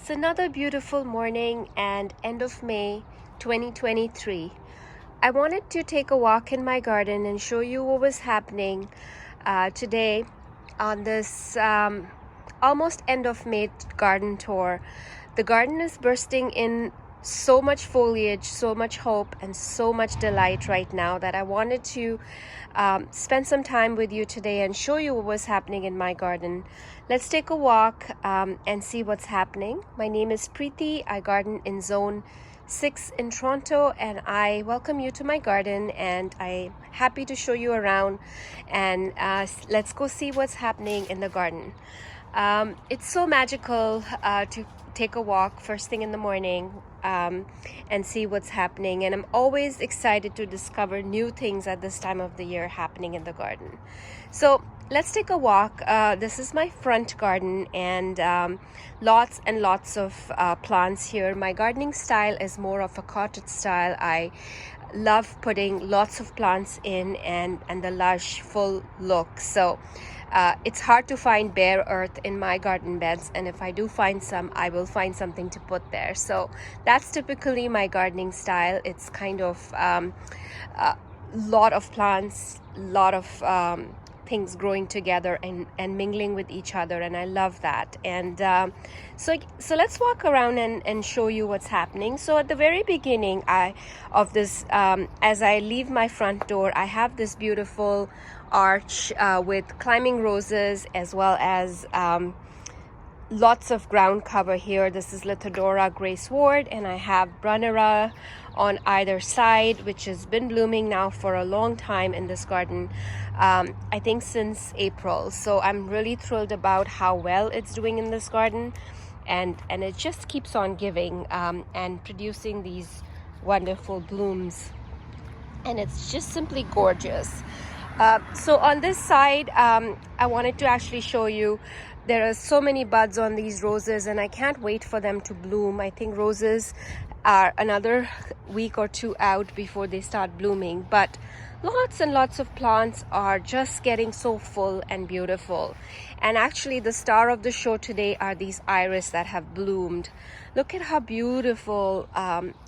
It's another beautiful morning and end of May 2023. I wanted to take a walk in my garden and show you what was happening today on this almost end of May garden tour. The garden is bursting in so much foliage, so much hope, and so much delight right now that I wanted to spend some time with you today and show you what was happening in my garden. Let's take a walk and see what's happening. My name is Preeti. I garden in Zone 6 in Toronto, and I welcome you to my garden, and I'm happy to show you around, and let's go see what's happening in the garden. It's so magical to take a walk first thing in the morning and see what's happening, and I'm always excited to discover new things at this time of the year happening in the garden. So let's take a walk. This is my front garden, and lots and lots of plants here. My gardening style is more of a cottage style. I love putting lots of plants in and the lush full look. So it's hard to find bare earth in my garden beds, and if I do find some, I will find something to put there. So that's typically my gardening style. It's kind of a lot of plants, lot of things growing together and mingling with each other, and I love that. And so let's walk around and show you what's happening. So at the very beginning of this, as I leave my front door, I have this beautiful arch with climbing roses, as well as lots of ground cover here. This is Lithodora Gracewort, and I have Brunnera on either side, which has been blooming now for a long time in this garden, I think since April. So I'm really thrilled about how well it's doing in this garden, and it just keeps on giving and producing these wonderful blooms, and it's just simply gorgeous. So on this side, I wanted to actually show you, there are so many buds on these roses, and I can't wait for them to bloom. I think roses are another week or two out before they start blooming, but lots and lots of plants are just getting so full and beautiful. And actually the star of the show today are these iris that have bloomed. Look at how beautiful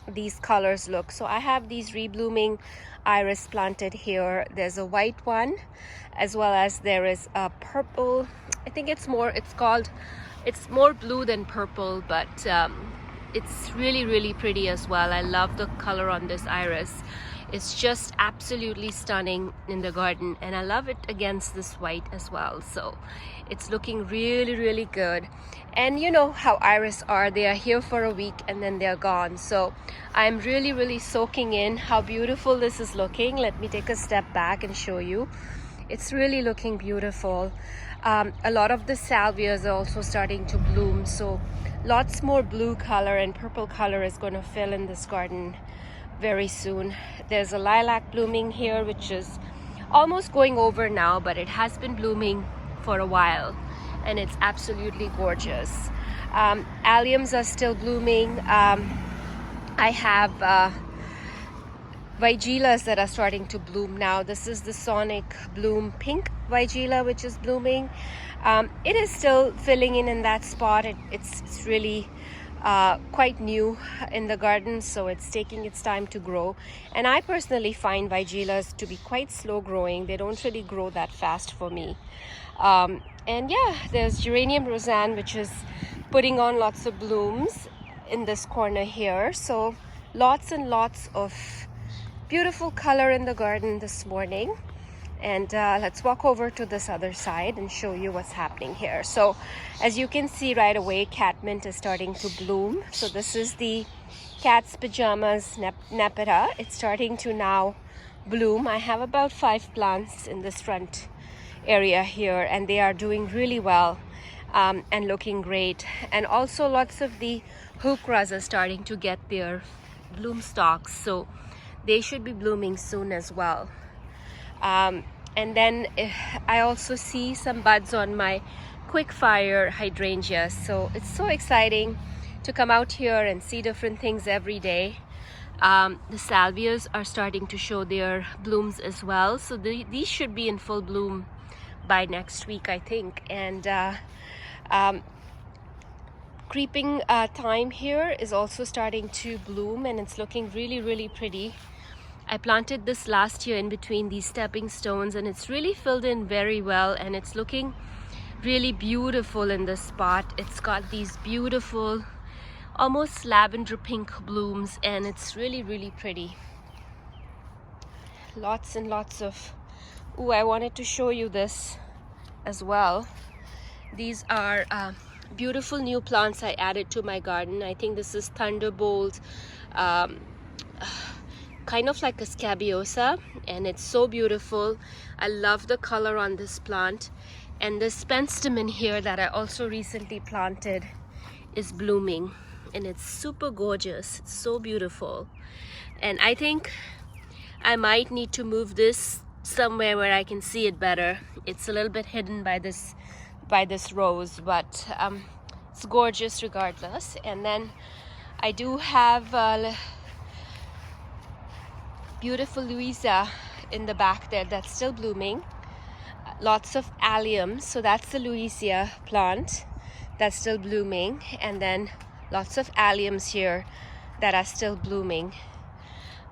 these colors look. So I have these reblooming iris planted here. There's a white one, as well as there is a purple. I think it's more blue than purple, but it's really pretty as well. I love the color on this iris. It's just absolutely stunning in the garden, and I love it against this white as well. So it's looking really good. And you know how iris are, they are here for a week and then they're gone. So I'm really soaking in how beautiful this is looking. Let me take a step back and show you. It's really looking beautiful. A lot of the salvias are also starting to bloom, so lots more blue color and purple color is going to fill in this garden very soon. There's a lilac blooming here, which is almost going over now, but it has been blooming for a while, and it's absolutely gorgeous. Alliums are still blooming. I have Vigilas that are starting to bloom now. This is the Sonic Bloom Pink Vigila, which is blooming. It is still filling in that spot. It's really quite new in the garden, so it's taking its time to grow. And I personally find Vigilas to be quite slow growing. They don't really grow that fast for me. And yeah, there's Geranium Roseanne, which is putting on lots of blooms in this corner here. So lots and lots of beautiful color in the garden this morning. And let's walk over to this other side and show you what's happening here. So as you can see right away, catmint is starting to bloom. So this is the cat's pajamas Nepeta. It's starting to now bloom. I have about 5 plants in this front area here, and they are doing really well and looking great. And also lots of the heucheras are starting to get their bloom stalks, so they should be blooming soon as well. And then I also see some buds on my quickfire hydrangeas. So it's so exciting to come out here and see different things every day. The salvias are starting to show their blooms as well. So these should be in full bloom by next week, I think. And Creeping thyme here is also starting to bloom, and it's looking really pretty. I planted this last year in between these stepping stones, and it's really filled in very well, and it's looking really beautiful in this spot. It's got these beautiful almost lavender pink blooms, and it's really pretty. Lots and lots of I wanted to show you this as well. These are beautiful new plants I added to my garden. I think this is Thunderbolt, kind of like a scabiosa, and it's so beautiful. I love the color on this plant. And this penstemon here that I also recently planted is blooming, and it's super gorgeous. It's so beautiful. And I think I might need to move this somewhere where I can see it better. It's a little bit hidden by this rose, but it's gorgeous regardless. And then I do have beautiful Louisa in the back there that's still blooming. Lots of alliums, so that's the Louisa plant that's still blooming, and then lots of alliums here that are still blooming.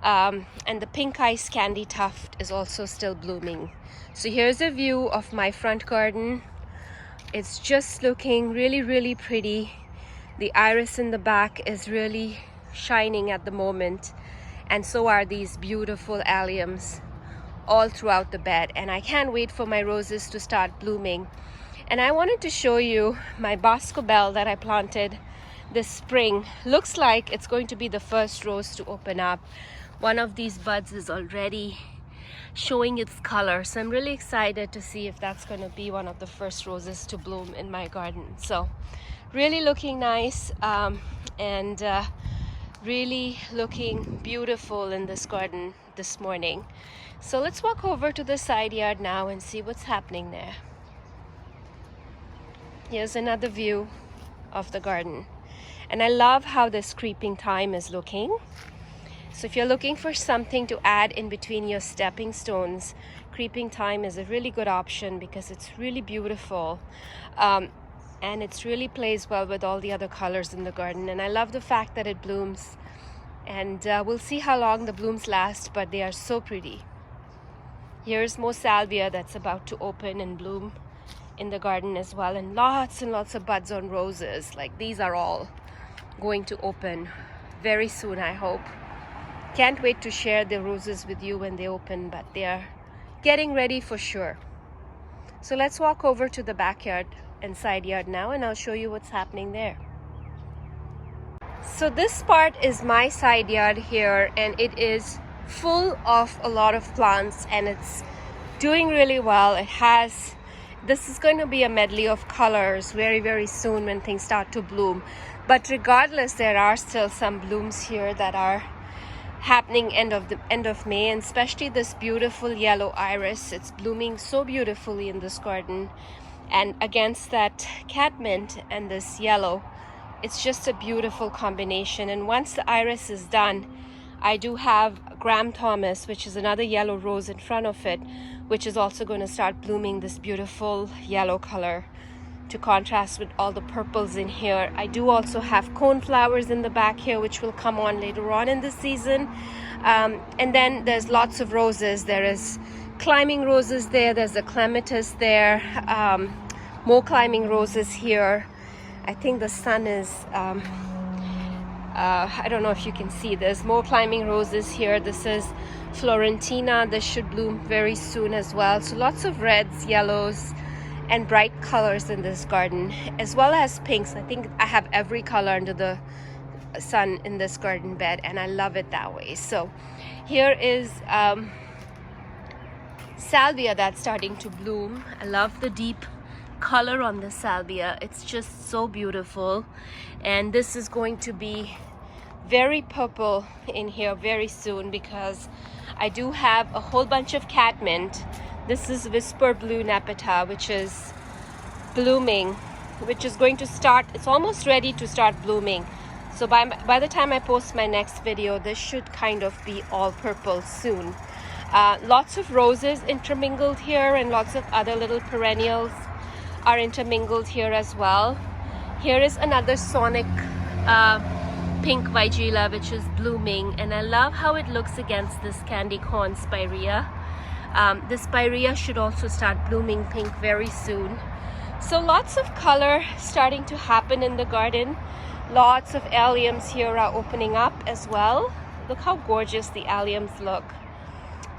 And the pink ice candy tuft is also still blooming. So here's a view of my front garden. It's just looking really pretty. The iris in the back is really shining at the moment, and so are these beautiful alliums all throughout the bed. And I can't wait for my roses to start blooming. And I wanted to show you my Boscobel that I planted this spring. Looks like it's going to be the first rose to open up. One of these buds is already showing its color, so I'm really excited to see if that's going to be one of the first roses to bloom in my garden. So really looking nice, and really looking beautiful in this garden this morning. So let's walk over to the side yard now and see what's happening there. Here's another view of the garden, and I love how this creeping thyme is looking. So if you're looking for something to add in between your stepping stones, creeping thyme is a really good option because it's really beautiful, and it really plays well with all the other colors in the garden. And I love the fact that it blooms, and we'll see how long the blooms last, but they are so pretty. Here's more salvia that's about to open and bloom in the garden as well, and lots of buds on roses. Like, these are all going to open very soon, I hope. Can't wait to share the roses with you when they open, but they are getting ready for sure. So let's walk over to the backyard and side yard now, and I'll show you what's happening there. So this part is my side yard here, and it is full of a lot of plants, and it's doing really well. This is going to be a medley of colors very soon when things start to bloom. But regardless, there are still some blooms here that are happening end of May, and especially this beautiful yellow iris. It's blooming so beautifully in this garden, and against that catmint and this yellow, it's just a beautiful combination. And once the iris is done, I do have Graham Thomas, which is another yellow rose in front of it, which is also going to start blooming this beautiful yellow color to contrast with all the purples in here. I do also have coneflowers in the back here, which will come on later on in the season. And then there's lots of roses. There is climbing roses there. There's a clematis there. More climbing roses here. I think the sun is... I don't know if you can see. There's more climbing roses here. This is Florentina. This should bloom very soon as well. So lots of reds, yellows, and bright colors in this garden, as well as pinks. I think I have every color under the sun in this garden bed, and I love it that way. So here is salvia that's starting to bloom. I love the deep color on the salvia. It's just so beautiful, and this is going to be very purple in here very soon because I do have a whole bunch of catmint. This is Whisper Blue Nepeta, which is blooming, which is going to start, it's almost ready to start blooming. So by the time I post my next video, this should kind of be all purple soon. Lots of roses intermingled here, and lots of other little perennials are intermingled here as well. Here is another Sonic pink Vigela, which is blooming, and I love how it looks against this candy corn spirea. This spirea should also start blooming pink very soon. So lots of color starting to happen in the garden. Lots of alliums here are opening up as well. Look how gorgeous the alliums look.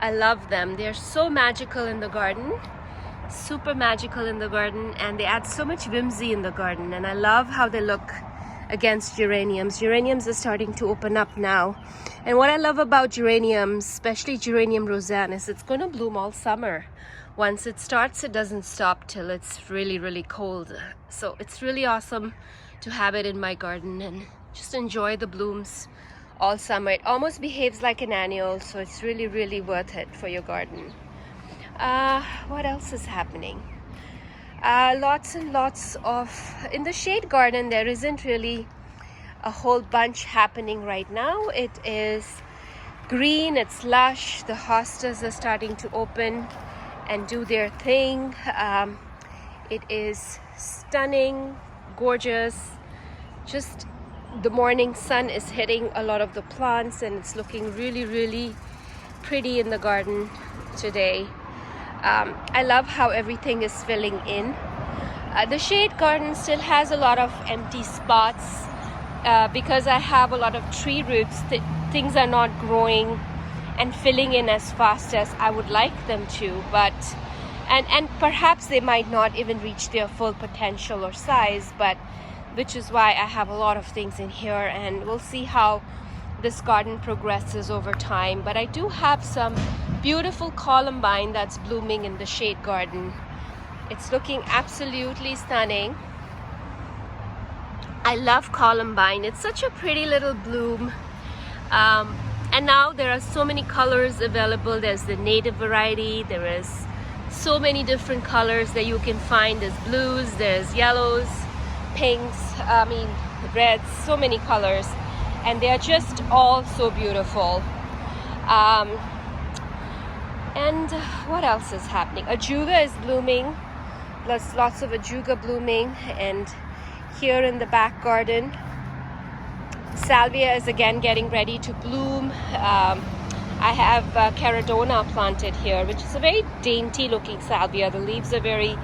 I love them. They're so magical in the garden. Super magical in the garden, and they add so much whimsy in the garden, and I love how they look against geraniums. Geraniums are starting to open up now, and what I love about geraniums, especially Geranium Roseanne, is it's going to bloom all summer. Once it starts, it doesn't stop till it's really cold. So it's really awesome to have it in my garden and just enjoy the blooms all summer. It almost behaves like an annual, so it's really worth it for your garden. What else is happening? Lots and lots of, in the shade garden there isn't really a whole bunch happening right now. It is green, it's lush, the hostas are starting to open and do their thing. It is stunning, gorgeous. Just the morning sun is hitting a lot of the plants, and it's looking really pretty in the garden today. I love how everything is filling in. The shade garden still has a lot of empty spots because I have a lot of tree roots. Things are not growing and filling in as fast as I would like them to, but and perhaps they might not even reach their full potential or size, but which is why I have a lot of things in here, and we'll see how this garden progresses over time. But I do have some beautiful columbine that's blooming in the shade garden. It's looking absolutely stunning. I love columbine. It's such a pretty little bloom. And now there are so many colors available. There's the native variety. There is so many different colors that you can find. There's blues, there's yellows, pinks, reds, so many colors. And they are just all so beautiful. And what else is happening? Ajuga is blooming. There's lots of ajuga blooming. And here in the back garden, salvia is again getting ready to bloom. I have Caradona planted here, which is a very dainty looking salvia. The leaves are very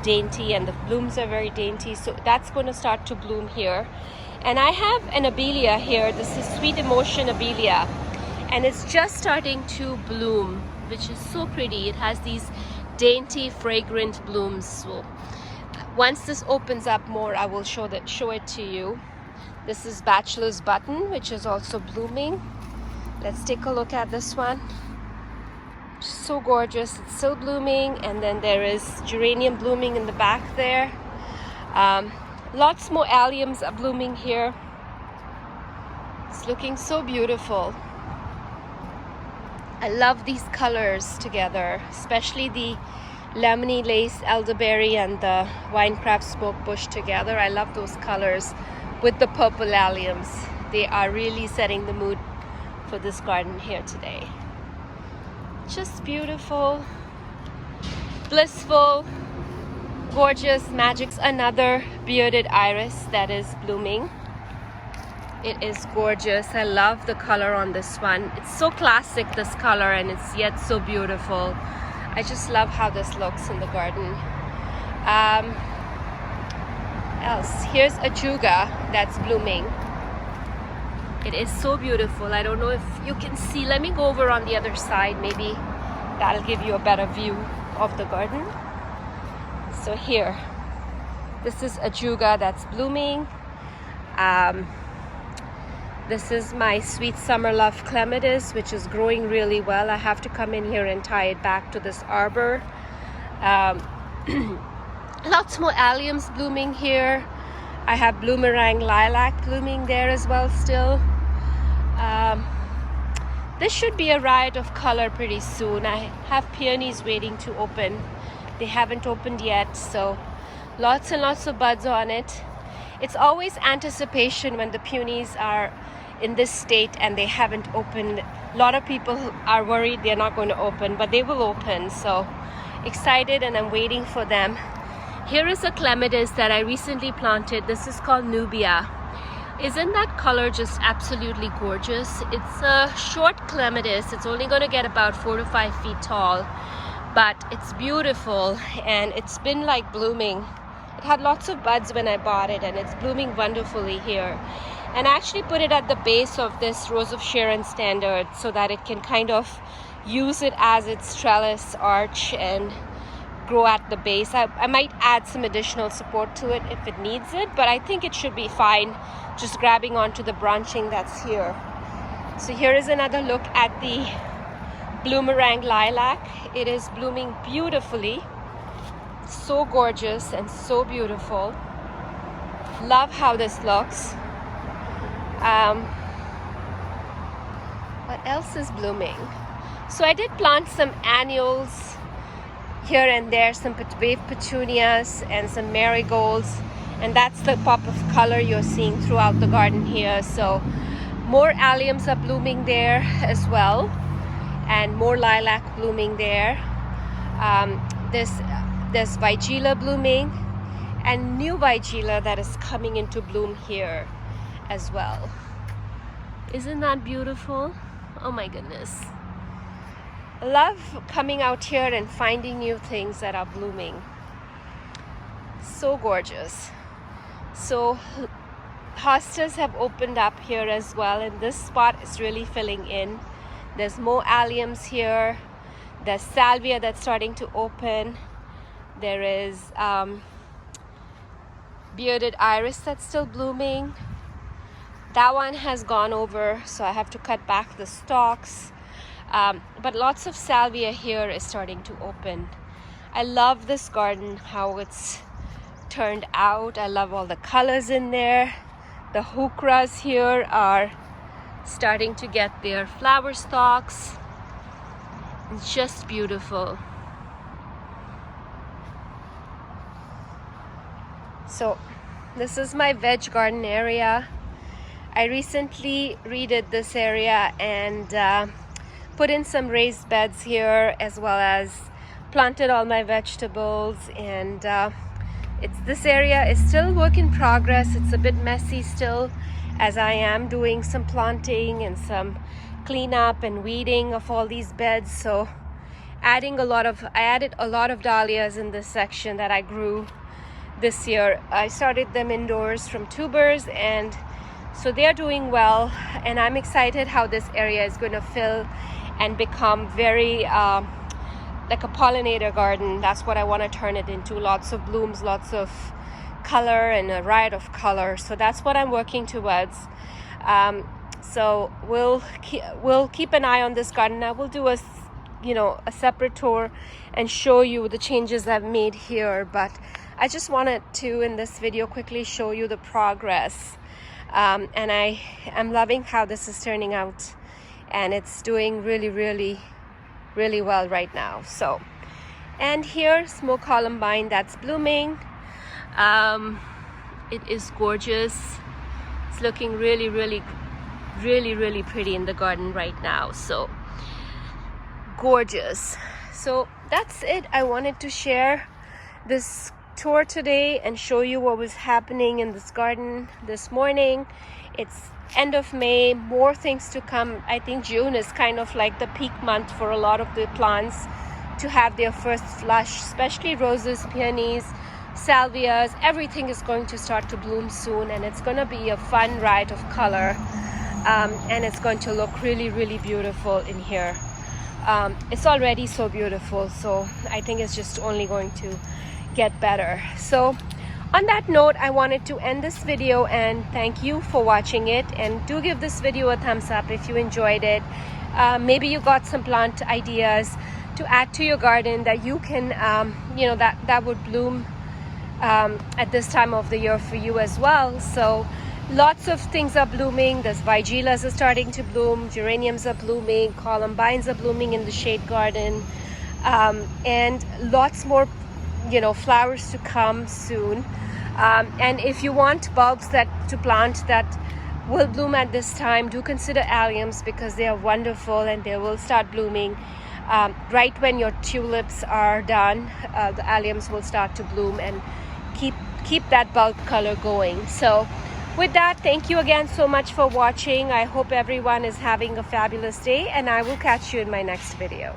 dainty and the blooms are very dainty. So that's going to start to bloom here. And I have an abelia here. This is Sweet Emotion abelia. And it's just starting to bloom, which is so pretty. It has these dainty, fragrant blooms. So once this opens up more, I will show it to you. This is Bachelor's Button, which is also blooming. Let's take a look at this one. So gorgeous. It's still blooming. And then there is geranium blooming in the back there. Lots more alliums are blooming here. It's looking so beautiful. I love these colors together, especially the lemony lace elderberry and the Winecraft smoke bush together. I love those colors with the purple alliums. They are really setting the mood for this garden here today. Just beautiful, blissful, gorgeous. Magic's another bearded iris that is blooming. It is gorgeous. I love the color on this one. It's so classic, this color, and it's yet so beautiful. I just love how this looks in the garden. Else, here's ajuga that's blooming. It is so beautiful. I don't know if you can see. Let me go over on the other side. Maybe that'll give you a better view of the garden. So here, this is ajuga that's blooming. This is my Sweet Summer Love Clematis, which is growing really well. I have to come in here and tie it back to this arbor. Lots more alliums blooming here. I have Bloomerang Lilac blooming there as well still. This should be a riot of color pretty soon. I have peonies waiting to open. They haven't opened yet, so lots and lots of buds on it. It's always anticipation when the peonies are in this state and they haven't opened. A lot of people are worried they're not going to open, but they will open. So excited, and I'm waiting for them. Here is a clematis that I recently planted. This is called Nubia. Isn't that color just absolutely gorgeous? It's a short clematis. It's only going to get about 4 to 5 feet tall, but it's beautiful and it's been like blooming. It had lots of buds when I bought it, and it's blooming wonderfully here. And I actually put it at the base of this Rose of Sharon standard so that it can kind of use it as its trellis arch and grow at the base. I might add some additional support to it if it needs it, but I think it should be fine just grabbing onto the branching that's here. So here is another look at the Bloomerang lilac. It is blooming beautifully. So gorgeous and so beautiful. Love how this looks. What else is blooming? So I did plant some annuals here and there, some wave petunias and some marigolds, and that's the pop of color you're seeing throughout the garden here. So more alliums are blooming there as well, and more lilac blooming there. There's Weigela blooming, and new Weigela that is coming into bloom here as well. Isn't that beautiful? Oh my goodness. I love coming out here and finding new things that are blooming. So gorgeous. So hostas have opened up here as well, and this spot is really filling in. There's more alliums here. There's salvia that's starting to open. There is bearded iris that's still blooming. That one has gone over, so I have to cut back the stalks. But lots of salvia here is starting to open. I love this garden, how it's turned out. I love all the colors in there. The heucheras here are starting to get their flower stalks. It's just beautiful. So this is my veg garden area. I recently redid this area and put in some raised beds here, as well as planted all my vegetables. And this area is still work in progress. It's a bit messy still, as I am doing some planting and some cleanup and weeding of all these beds. So I added a lot of dahlias in this section that I grew this year. I started them indoors from tubers, and so they're doing well, and I'm excited how this area is going to fill and become very like a pollinator garden. That's what I want to turn it into. Lots of blooms, lots of color, and a riot of color. So that's what I'm working towards. So we'll keep an eye on this garden. I will do a separate tour and show you the changes I've made here, but I just wanted to in this video quickly show you the progress. And I am loving how this is turning out, and it's doing really, really, really well right now. So, and here, smoke columbine that's blooming. It is gorgeous. It's looking really, really, really, really pretty in the garden right now. So gorgeous. So that's it. I wanted to share this tour today and show you what was happening in this garden this morning. It's end of May, more things to come. I think June is kind of like the peak month for a lot of the plants to have their first flush, especially roses, peonies, salvias. Everything is going to start to bloom soon, and it's going to be a fun riot of color, and it's going to look really, really beautiful in here. It's already so beautiful, so I think it's just only going to get better. So on that note, I wanted to end this video and thank you for watching it, and do give this video a thumbs up if you enjoyed it. Maybe you got some plant ideas to add to your garden that you can that would bloom at this time of the year for you as well. So lots of things are blooming. There's Weigelas are starting to bloom, geraniums are blooming, columbines are blooming in the shade garden, and lots more flowers to come soon. And if you want bulbs to plant that will bloom at this time, do consider alliums, because they are wonderful and they will start blooming right when your tulips are done, the alliums will start to bloom and keep that bulb color going. So with that, thank you again so much for watching. I hope everyone is having a fabulous day, and I will catch you in my next video.